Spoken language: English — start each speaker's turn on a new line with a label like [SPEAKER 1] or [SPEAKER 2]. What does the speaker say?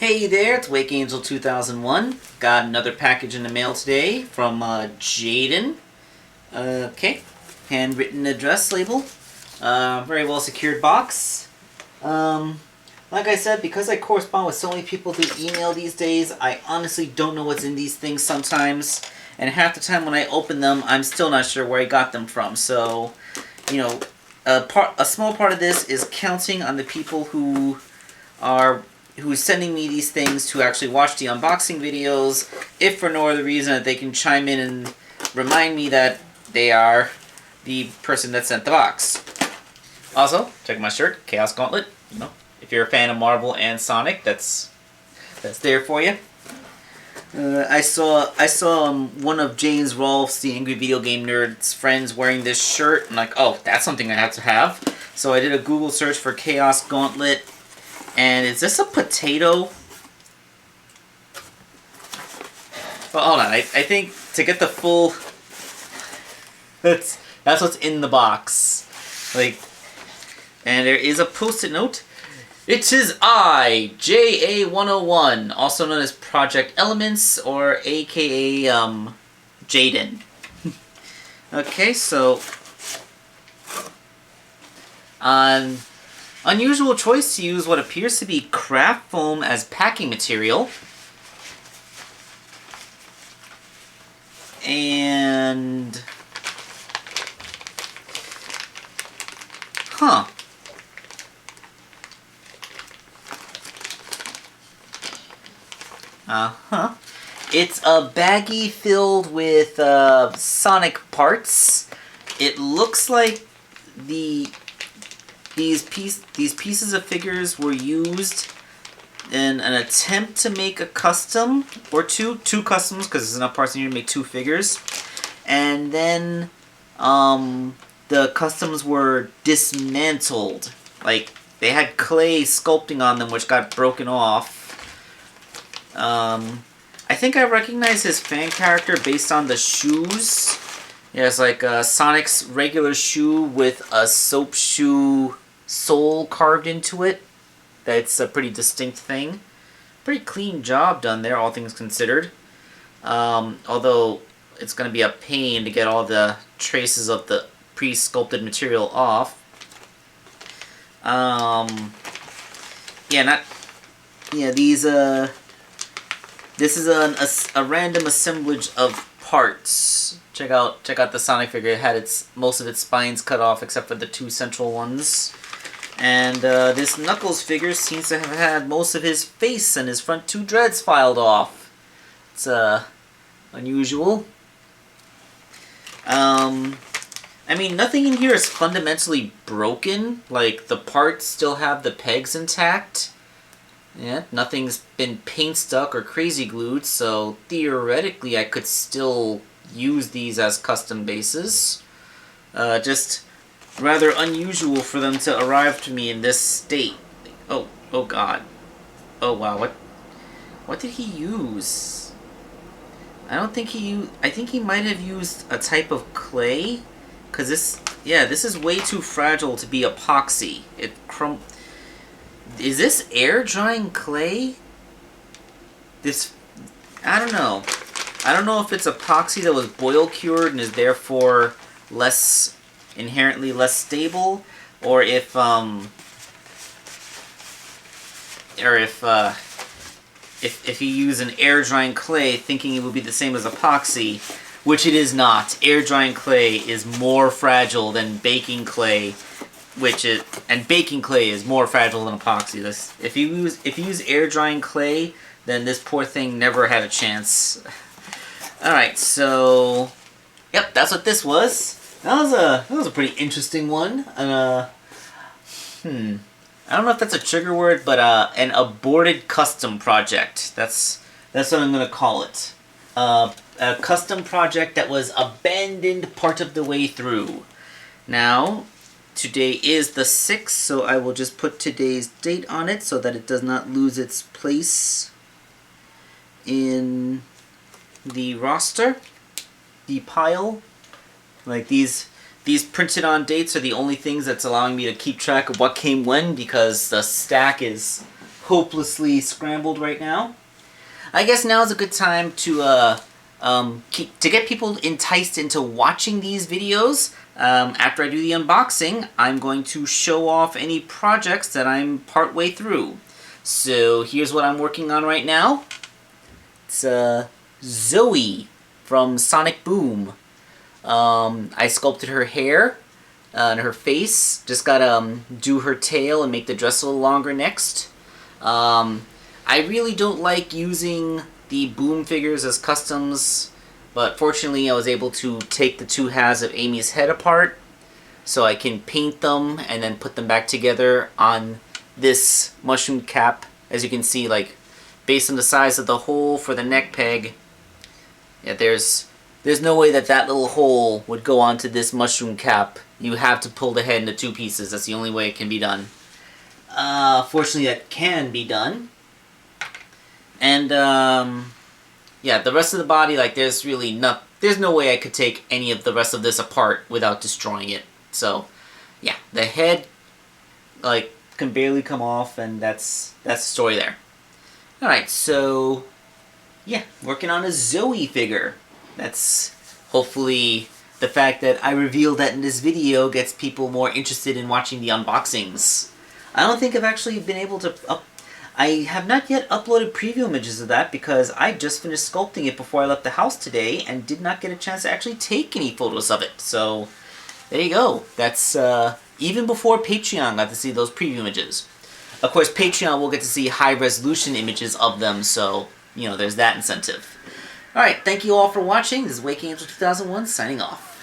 [SPEAKER 1] Hey there, it's Wake Angel 2001. Got another package in the mail today from Jaden. Okay, handwritten address label. Very well secured box. Like I said, because I correspond with so many people through email these days, I honestly don't know what's in these things sometimes. And half the time when I open them, I'm still not sure where I got them from. So, you know, a small part of this is counting on the people who's sending me these things to actually watch the unboxing videos, if for no other reason that they can chime in and remind me that they are the person that sent the box. Also, check my shirt, Chaos Gauntlet. You know, if you're a fan of Marvel and Sonic, that's there for you. I saw one of James Rolfe's, the Angry Video Game Nerd's friends wearing this shirt. I'm like, oh, that's something I have to have. So I did a Google search for Chaos Gauntlet. And is this a potato? Well, hold on. I think to get the full... That's what's in the box. And there is a post-it note. It is I, JA101, also known as Project Elements, or aka, Jaden. Okay, so... Unusual choice to use what appears to be craft foam as packing material. And... Huh. Uh-huh. It's a baggie filled with Sonic parts. It looks like these pieces of figures were used in an attempt to make a custom, or two customs, because there's enough parts in here to make two figures. And then the customs were dismantled. Like, they had clay sculpting on them, which got broken off. I think I recognize his fan character based on the shoes. Yeah, it's like Sonic's regular shoe with a soap shoe sole carved into it. That's a pretty distinct thing. Pretty clean job done there, all things considered. Although it's going to be a pain to get all the traces of the pre-sculpted material off. This is a random assemblage of parts. Check out the Sonic figure. It had most of its spines cut off except for the two central ones. And this Knuckles figure seems to have had most of his face and his front two dreads filed off. It's unusual. I mean, nothing in here is fundamentally broken. Like, the parts still have the pegs intact. Yeah, nothing's been paint stuck or crazy glued, so theoretically I could still use these as custom bases. Just rather unusual for them to arrive to me in this state. Oh god. Oh wow, what did he use? I think he might have used a type of clay, cause this is way too fragile to be epoxy. Is this air drying clay? I don't know. I don't know if it's epoxy that was boil cured and is therefore inherently less stable, or if you use an air drying clay thinking it would be the same as epoxy, which it is not. Air drying clay is more fragile than baking clay. And baking clay is more fragile than epoxy. If you use air drying clay, then this poor thing never had a chance. All right, so yep, that's what this was. That was a pretty interesting one. I don't know if that's a trigger word, but an aborted custom project. That's what I'm gonna call it. A custom project that was abandoned part of the way through. Now, today is the 6th, so I will just put today's date on it so that it does not lose its place in the roster, the pile. Like these printed on dates are the only things that's allowing me to keep track of what came when, because the stack is hopelessly scrambled right now. I guess now is a good time to get people enticed into watching these videos. After I do the unboxing, I'm going to show off any projects that I'm partway through. So here's what I'm working on right now. It's Zoe from Sonic Boom. I sculpted her hair and her face. Just gotta do her tail and make the dress a little longer next. I really don't like using the Boom figures as customs, but fortunately I was able to take the two halves of Amy's head apart so I can paint them and then put them back together on this mushroom cap. As you can see, like, based on the size of the hole for the neck peg, yeah, there's no way that little hole would go onto this mushroom cap. You have to pull the head into two pieces. That's the only way it can be done. Fortunately, that can be done. And, yeah, the rest of the body, like, there's no way I could take any of the rest of this apart without destroying it. So, yeah, the head, like, can barely come off, and that's the story there. Alright, so, yeah, working on a Zoe figure. That's hopefully the fact that I revealed that in this video gets people more interested in watching the unboxings. I don't think I've actually been able to... I have not yet uploaded preview images of that because I just finished sculpting it before I left the house today and did not get a chance to actually take any photos of it. So, there you go. That's, even before Patreon got to see those preview images. Of course, Patreon will get to see high-resolution images of them, so, you know, there's that incentive. Alright, thank you all for watching. This is Waking Angel 2001 signing off.